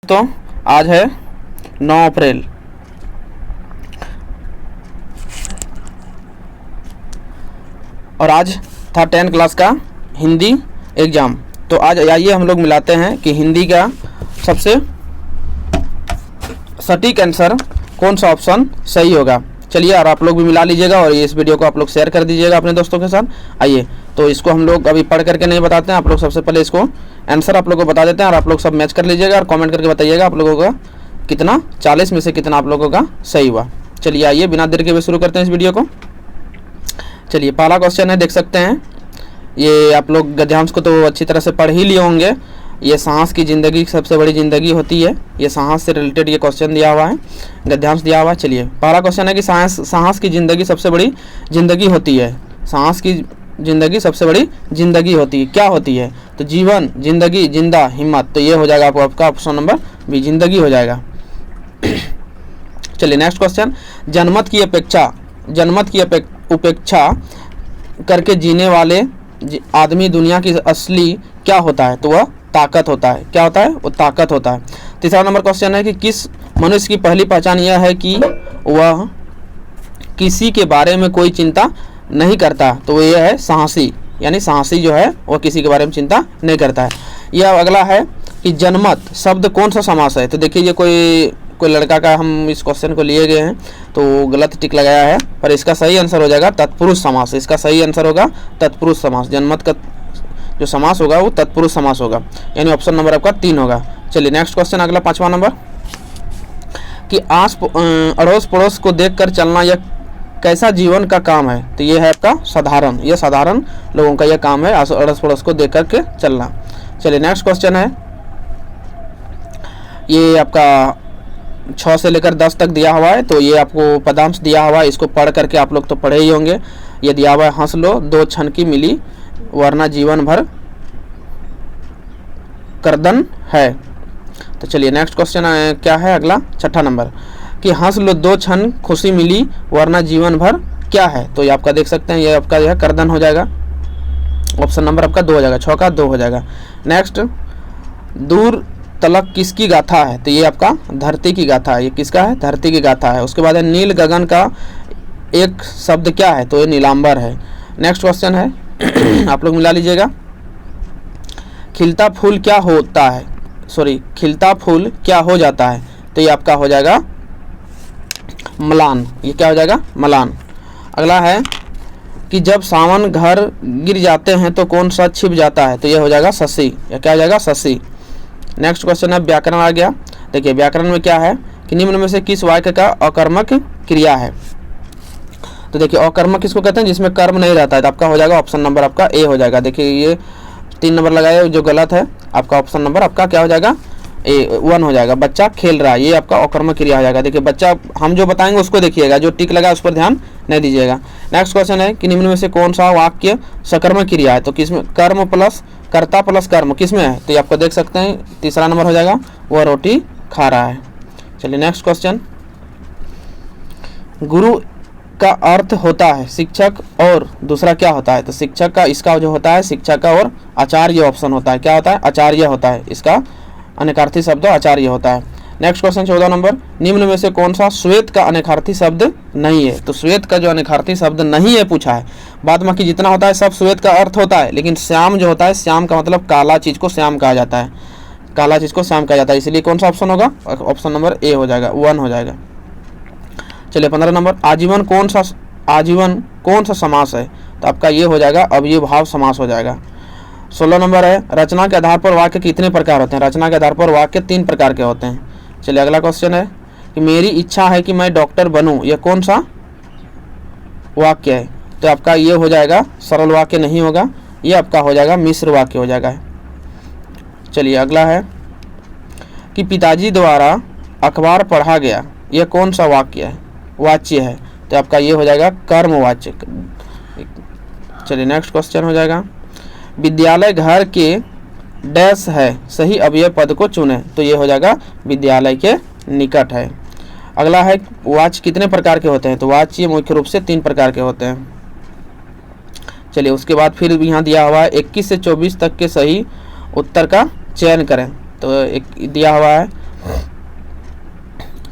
तो आज है 9 अप्रैल और आज था 10 क्लास का हिंदी एग्ज़ाम। तो आज आइए हम लोग मिलाते हैं कि हिंदी का सबसे सटीक आंसर कौन सा ऑप्शन सही होगा। चलिए और आप लोग भी मिला लीजिएगा और इस वीडियो को आप लोग शेयर कर दीजिएगा अपने दोस्तों के साथ। आइए तो इसको हम लोग अभी पढ़ करके नहीं बताते हैं, आप लोग सबसे पहले इसको आंसर आप लोगों को बता देते हैं और आप लोग सब मैच कर लीजिएगा और कमेंट करके बताइएगा आप लोगों का कितना 40 में से कितना आप लोगों का सही हुआ। चलिए आइए बिना देर के हुए शुरू करते हैं इस वीडियो को। चलिए पहला क्वेश्चन है, देख सकते हैं ये आप लोग गद्यांश को तो अच्छी तरह से पढ़ ही लिए होंगे। ये सांस की ज़िंदगी सबसे बड़ी ज़िंदगी होती है, ये सांस से रिलेटेड ये क्वेश्चन दिया हुआ है, गद्यांश दिया हुआ है। चलिए पहला क्वेश्चन है कि सांस की ज़िंदगी सबसे बड़ी ज़िंदगी होती है। सांस की ज़िंदगी सबसे बड़ी ज़िंदगी होती है, क्या होती है? तो जीवन, ज़िंदगी, जिंदा, हिम्मत। तो ये हो जाएगा आपका ऑप्शन नंबर बी, ज़िंदगी हो जाएगा। चलिए नेक्स्ट क्वेश्चन, जनमत की उपेक्षा करके जीने वाले आदमी दुनिया की असली क्या होता है? तो वह ताकत होता है। क्या होता है? वो ताकत होता है। तीसरा नंबर क्वेश्चन है कि किस मनुष्य की पहली पहचान यह है कि वह किसी के बारे में कोई चिंता नहीं करता? तो यह है साहसी, यानी साहसी जो है वह किसी के बारे में चिंता नहीं करता है। यह अगला है कि जनमत शब्द कौन सा समास है? तो देखिए ये कोई लड़का का हम इस क्वेश्चन को लिए गए हैं तो गलत टिक लगाया है, पर इसका सही आंसर हो जाएगा तत्पुरुष समास। इसका सही आंसर होगा तत्पुरुष समास। जनमत का जो समास होगा वो तत्पुरुष समास होगा, यानी ऑप्शन नंबर आपका 3 होगा। चलिए नेक्स्ट क्वेश्चन अगला 5वां नंबर कि अड़ोस पड़ोस को देखकर चलना यह कैसा जीवन का काम है? तो ये है आपका साधारण, ये साधारण लोगों का यह काम है, अड़ोस पड़ोस को देख करके चलना। चलिए नेक्स्ट क्वेश्चन है, ये आपका 6 से लेकर 10 तक दिया हुआ है, तो ये आपको पदांश दिया हुआ है, इसको पढ़ करके आप लोग तो पढ़े ही होंगे। ये दिया हुआ है, हंस लो 2 क्षण की मिली वरना जीवन भर कर्दन है। तो चलिए नेक्स्ट क्वेश्चन क्या है अगला 6ठा नंबर कि हंस लो 2 क्षण खुशी मिली वरना जीवन भर क्या है? तो ये आपका देख सकते हैं, ये आपका यह कर्दन हो जाएगा, ऑप्शन नंबर आपका 2 हो जाएगा, 6 का 2 हो जाएगा। नेक्स्ट, दूर तलक किसकी गाथा है? तो ये आपका धरती की गाथा है। ये किसका है? धरती की गाथा है। उसके बाद है नील गगन का एक शब्द क्या है? तो ये नीलांबर है। नेक्स्ट क्वेश्चन है आप लोग मिला लीजिएगा, खिलता फूल क्या होता है? खिलता फूल क्या हो जाता है? तो ये आपका हो जाएगा मलान। ये क्या हो जाएगा? मलान। अगला है कि जब सावन घर गिर जाते हैं तो कौन सा छिप जाता है? तो ये हो जाएगा शशि। ये क्या हो जाएगा? शशि। नेक्स्ट क्वेश्चन है व्याकरण आ गया। देखिए व्याकरण में क्या है कि निम्न में से किस वाक्य का अकर्मक क्रिया है? तो देखिए अकर्मक किसको कहते हैं? जिसमें कर्म नहीं रहता है। तो आपका हो जाएगा ऑप्शन नंबर आपका ए हो जाएगा। देखिए ये 3 नंबर लगाया जो गलत है, आपका ऑप्शन नंबर आपका क्या हो जाएगा? ए 1 हो जाएगा। बच्चा खेल रहा है, ये आपका अकर्मक क्रिया हो जाएगा। देखिए बच्चा हम जो बताएंगे उसको देखिएगा, जो टिक लगा उस पर ध्यान नहीं दीजिएगा। नेक्स्ट क्वेश्चन है कि निम्न में से कौन सा वाक्य सकर्मक क्रिया है? तो किसमें कर्म प्लस कर्ता प्लस कर्म किसमें है? तो ये आपको देख सकते हैं तीसरा नंबर हो जाएगा, वह रोटी खा रहा है। चलिए नेक्स्ट क्वेश्चन, गुरु का अर्थ होता है शिक्षक और दूसरा क्या होता है? तो शिक्षक का इसका जो होता है शिक्षक का और आचार्य ऑप्शन होता है। क्या होता है? आचार्य होता है। इसका अनेकार्थी शब्द आचार्य होता है। नेक्स्ट क्वेश्चन 14 नंबर, निम्न में से कौन सा श्वेत का अनेकार्थी शब्द नहीं है? तो श्वेत का जो अनेकार्थी शब्द नहीं है पूछा है। बाद बाकी जितना होता है सब श्वेत का अर्थ होता है, लेकिन श्याम जो होता है, श्याम का मतलब काला चीज़ को श्याम कहा जाता है, काला चीज़ को श्याम कहा जाता है, इसलिए कौन सा ऑप्शन होगा? ऑप्शन नंबर ए हो जाएगा, 1 हो जाएगा। चलिए 15 नंबर, आजीवन कौन सा समास है? तो आपका ये हो जाएगा अव्ययभाव समास हो जाएगा। 16 नंबर है, रचना के आधार पर वाक्य कितने प्रकार होते हैं? रचना के आधार पर वाक्य 3 प्रकार के होते हैं। चलिए अगला क्वेश्चन है कि मेरी इच्छा है कि मैं डॉक्टर बनूं, यह कौन सा वाक्य है? तो आपका ये हो जाएगा सरल वाक्य नहीं होगा, ये आपका हो जाएगा मिश्र वाक्य हो जाएगा। चलिए अगला है कि पिताजी द्वारा अखबार पढ़ा गया, यह कौन सा वाच्य है? तो आपका ये हो जाएगा कर्मवाच्य। चलिए नेक्स्ट क्वेश्चन हो जाएगा, विद्यालय घर के डैश है, सही अवयव पद को चुने। तो ये हो जाएगा विद्यालय के निकट है। अगला है वाच्य कितने प्रकार के होते हैं? तो वाच्य मुख्य रूप से 3 प्रकार के होते हैं। चलिए उसके बाद फिर यहाँ दिया हुआ है 21 से 24 तक के सही उत्तर का चयन करें। तो एक दिया हुआ है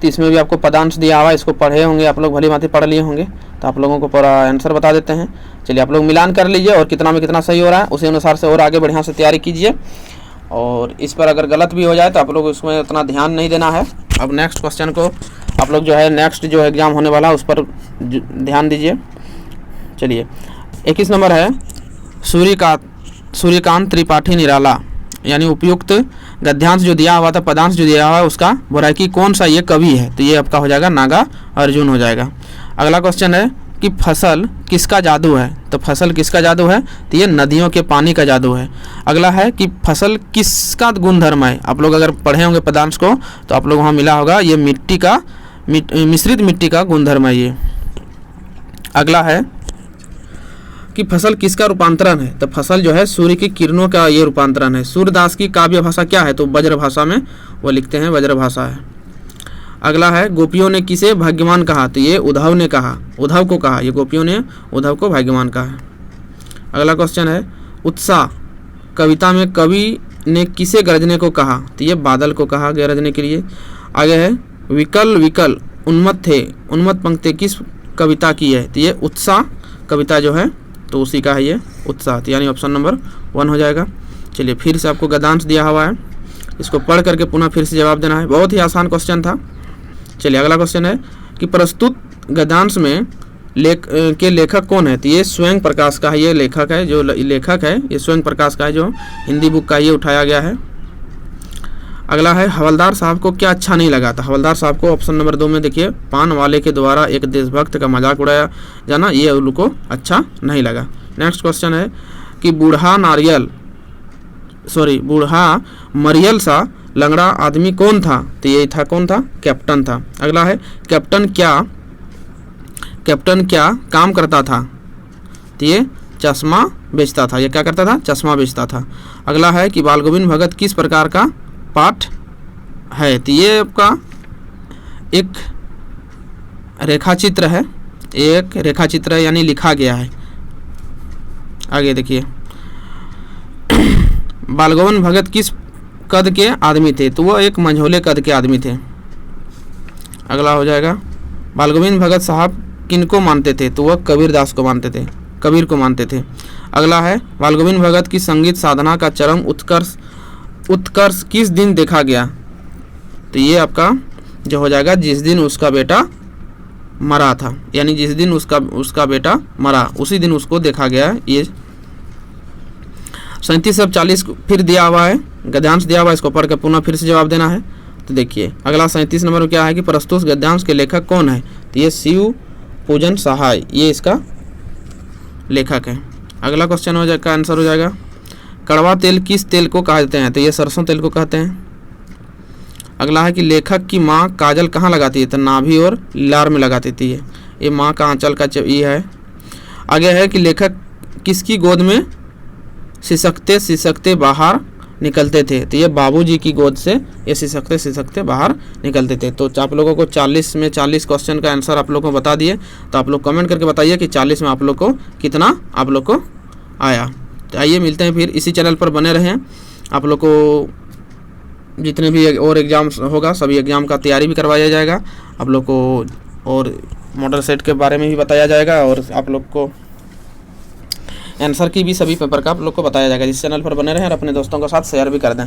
तो इसमें भी आपको पदांश दिया हुआ है, इसको पढ़े होंगे आप लोग, भली भांति पढ़ लिए होंगे, तो आप लोगों को पूरा आंसर बता देते हैं। चलिए आप लोग मिलान कर लीजिए और कितना में कितना सही हो रहा है उसी अनुसार से और आगे बढ़िया से तैयारी कीजिए। और इस पर अगर गलत भी हो जाए तो आप लोग उसमें उतना ध्यान नहीं देना है। अब नेक्स्ट क्वेश्चन को आप लोग जो है नेक्स्ट जो एग्ज़ाम होने वाला है उस पर ध्यान दीजिए। चलिए 21 नंबर है, सूर्यकांत त्रिपाठी निराला, यानी उपयुक्त गद्यांश जो दिया हुआ था, पदांश जो दिया हुआ है उसका बुराकी कौन सा ये कवि है, तो ये आपका हो जाएगा नागार्जुन हो जाएगा। अगला क्वेश्चन है कि फसल किसका जादू है, तो फसल किसका जादू है, तो ये नदियों के पानी का जादू है। अगला है कि फसल किसका गुणधर्म है, आप लोग अगर पढ़े होंगे पदांश को तो आप लोग वहाँ मिला होगा, ये मिट्टी का मिश्रित मिट्टी का गुणधर्म है ये। अगला है कि फसल किसका रूपांतरण है, तो फसल जो है सूर्य की किरणों का ये रूपांतरण है। सूर्यदास की काव्य भाषा क्या है, तो वज्र भाषा में वो लिखते हैं, वज्र भाषा है। अगला है गोपियों ने किसे भाग्यवान कहा, तो ये उद्धव ने कहा, उद्धव को कहा, ये गोपियों ने उद्धव को भाग्यवान कहा। अगला क्वेश्चन है उत्साह कविता में कवि ने किसे गरजने को कहा, तो ये बादल को कहा गरजने के लिए। आगे है विकल उन्मत्त थे, उन्मत्त पंक्ति किस कविता की है, तो ये उत्साह कविता जो है तो उसी का है ये उत्साह, यानी ऑप्शन नंबर 1 हो जाएगा। चलिए फिर से आपको गद्यांश दिया हुआ है, इसको पढ़ करके पुनः फिर से जवाब देना है, बहुत ही आसान क्वेश्चन था। चलिए अगला क्वेश्चन है कि प्रस्तुत गद्यांश में लेखक कौन है, तो ये स्वयं प्रकाश का है, ये लेखक है, जो लेखक है ये स्वयं प्रकाश का है, जो हिंदी बुक का ये उठाया गया है। अगला है हवलदार साहब को क्या अच्छा नहीं लगा था, हवलदार साहब को ऑप्शन नंबर 2 में देखिए, पान वाले के द्वारा एक देशभक्त का मजाक उड़ाया जाना, ये उनको अच्छा नहीं लगा। नेक्स्ट क्वेश्चन है कि बूढ़ा मरियल सा लंगड़ा आदमी कौन था, तो ये था कौन था, कैप्टन था। अगला है कैप्टन क्या काम करता था, तो ये चश्मा बेचता था, ये क्या करता था, चश्मा बेचता था। अगला है कि बाल गोविंद भगत किस प्रकार का पाठ है, तो ये आपका एक रेखाचित्र है, एक रेखाचित्र है, यानी लिखा गया है। आगे देखिए बाल गोविंद भगत किस कद के आदमी थे, तो वो एक मंझोले कद के आदमी थे। अगला हो जाएगा बाल गोविंद भगत साहब किनको मानते थे, तो वह कबीर को मानते थे। अगला है बाल गोविंद भगत की संगीत साधना का चरम उत्कर्ष किस दिन देखा गया, तो ये आपका जो हो जाएगा जिस दिन उसका बेटा मरा था, यानी जिस दिन उसका बेटा मरा उसी दिन उसको देखा गया। ये 37 अब 40 फिर दिया हुआ है, गद्यांश दिया हुआ है, इसको पढ़ कर पुनः फिर से जवाब देना है। तो देखिए अगला 37 नंबर में क्या है कि प्रस्तुत गद्यांश के लेखक कौन है, तो ये शिव पूजन सहाय, ये इसका लेखक है। अगला क्वेश्चन हो जाएगा, आंसर हो जाएगा कड़वा तेल किस तेल को कहते हैं, तो ये सरसों तेल को कहते हैं। अगला है कि लेखक की माँ काजल कहाँ लगाती है, तो नाभि और लार में लगाती थी, ये माँ का आंचल का ये है। आगे है कि लेखक किसकी गोद में सिसकते बाहर निकलते थे, तो ये बाबूजी की गोद से ये सिसकते बाहर निकलते थे। तो आप लोगों को 40 में 40 क्वेश्चन का आंसर आप लोगों को बता दिए, तो आप लोग कमेंट करके बताइए कि 40 में आप लोग को कितना आप लोग को आया। तो आइए मिलते हैं फिर, इसी चैनल पर बने रहें। आप लोग को जितने भी और एग्ज़ाम होगा सभी एग्ज़ाम का तैयारी भी करवाया जाएगा, आप लोग को और मॉडल सेट के बारे में भी बताया जाएगा, और आप लोग को आंसर की भी सभी पेपर का आप लोग को बताया जाएगा। इस चैनल पर बने रहें और अपने दोस्तों के साथ शेयर भी कर दें।